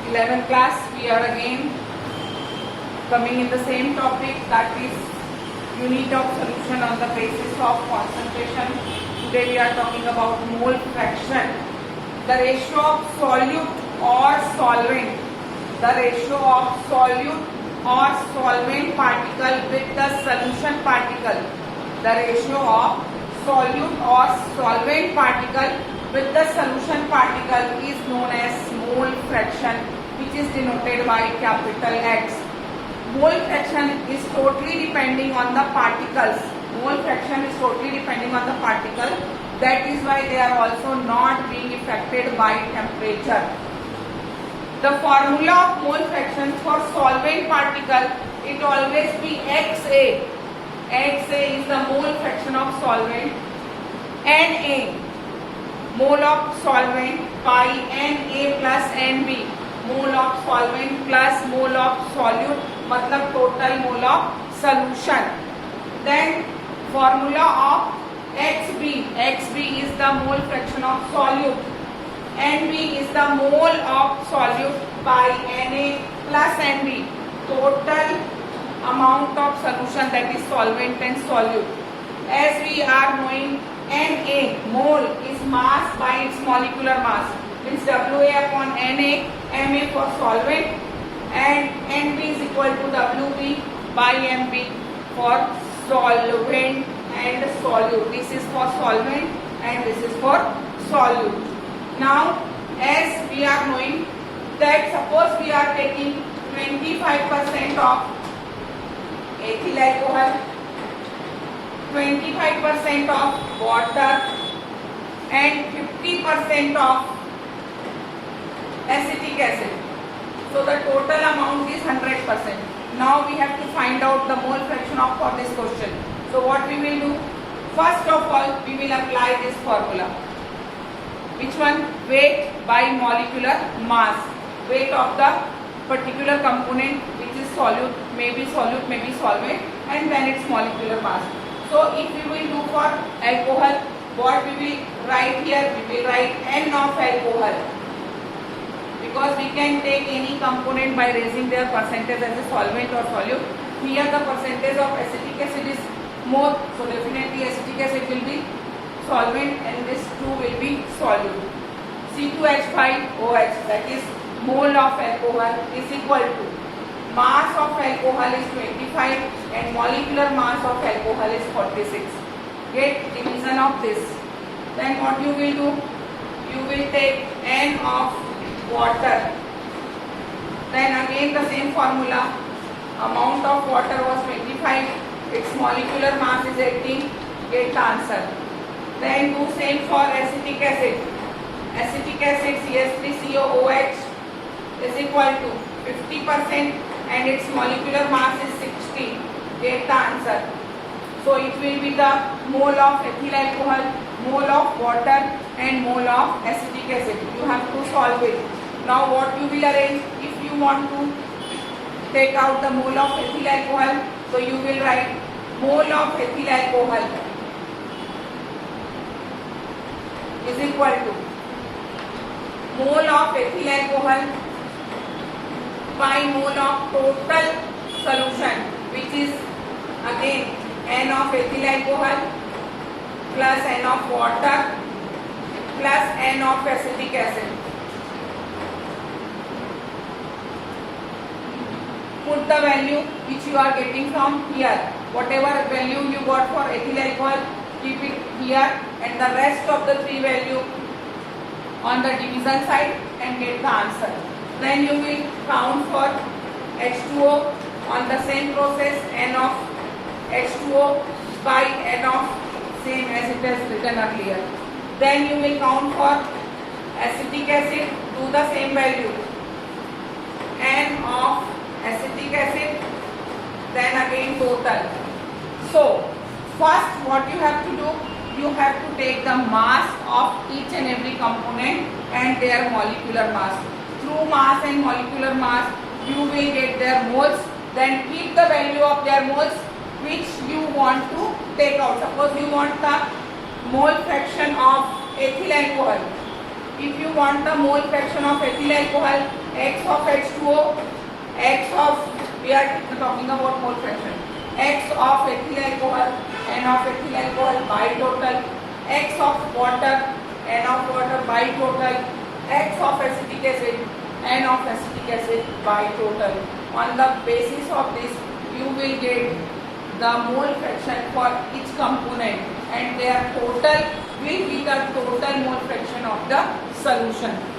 11th class, we are again coming in the same topic, that is unit of solution on the basis of concentration. Today we are talking about mole fraction, the ratio of solute or solvent, the ratio of solute or solvent particle with the solution particle, the ratio of solute or solvent particle with the solution particle is known as mole fraction, which is denoted by capital X. Mole fraction is totally depending on the particles. Mole fraction is totally depending on the particle. That is why they are also not being affected by temperature. The formula of mole fraction for solvent particle, it always be XA. XA is the mole fraction of solvent. Na, mole of solvent by Na plus Nb, mole of solvent plus mole of solute, मतलब total mole of solution. Then formula of Xb, Xb is the mole fraction of solute, Nb is the mole of solute by Na plus Nb, total amount of solution, that is solvent and solute. As we are knowing, Na, mole is mass by its molecular mass, means Wa upon Na, Ma for solvent, and Nb is equal to Wb by Mb for solvent and solute. This is for solvent and this is for solute. Now, as we are knowing that suppose we are taking 25% of ethyl alcohol, 25% of water and 50% of acetic acid. So the total amount is 100%. Now we have to find out the mole fraction of for this question. So what we will do? First of all, we will apply this formula. Which one? Weight by molecular mass. Weight of the particular component which is solute, maybe solvent, and then its molecular mass. So if we will do for alcohol, what we will write here? We will write N of alcohol, because we can take any component by raising their percentage as a solvent or solute. Here the percentage of acetic acid is more, so definitely acetic acid will be solvent and this 2 will be solute. C2H5OH, that is mole of alcohol, is equal to mass of alcohol is 25 and molecular mass of alcohol is 46. Get division of this. Then what you will do? You will take N of water. Then again the same formula. Amount of water was 25. Its molecular mass is 18. Get the answer. Then do same for acetic acid. Acetic acid CH3COOH is equal to 50% and its molecular mass is 60. Get the answer. So it will be the mole of ethyl alcohol, mole of water and mole of acetic acid. You have to solve it. Now what you will arrange? If you want to take out the mole of ethyl alcohol, so you will write mole of ethyl alcohol is equal to mole of ethyl alcohol by mole of total solution, which is again N of ethyl alcohol plus N of water plus N of acetic acid. Put the value which you are getting from here. Whatever value you got for ethyl alcohol, keep it here, and the rest of the 3 value on the division side and get the answer. Then you will count for H2O on the same process, N of H2O by N of same as it is written earlier. Then you will count for acetic acid, do the same value, N of acetic acid, then again total. So first what you have to do, you have to take the mass of each and every component and their molecular mass. Through mass and molecular mass, you will get their moles. Then keep the value of their moles which you want to take out. Suppose you want the mole fraction of ethyl alcohol. If you want the mole fraction of ethyl alcohol X of H2O, X of, we are talking about mole fraction, X of ethyl alcohol, N of ethyl alcohol bitotal, X of water, N of water bitotal, X of acetic acid, N of acetic acid bitotal. On the basis of this, you will get the mole fraction for each component, and their total will be the total mole fraction of the solution.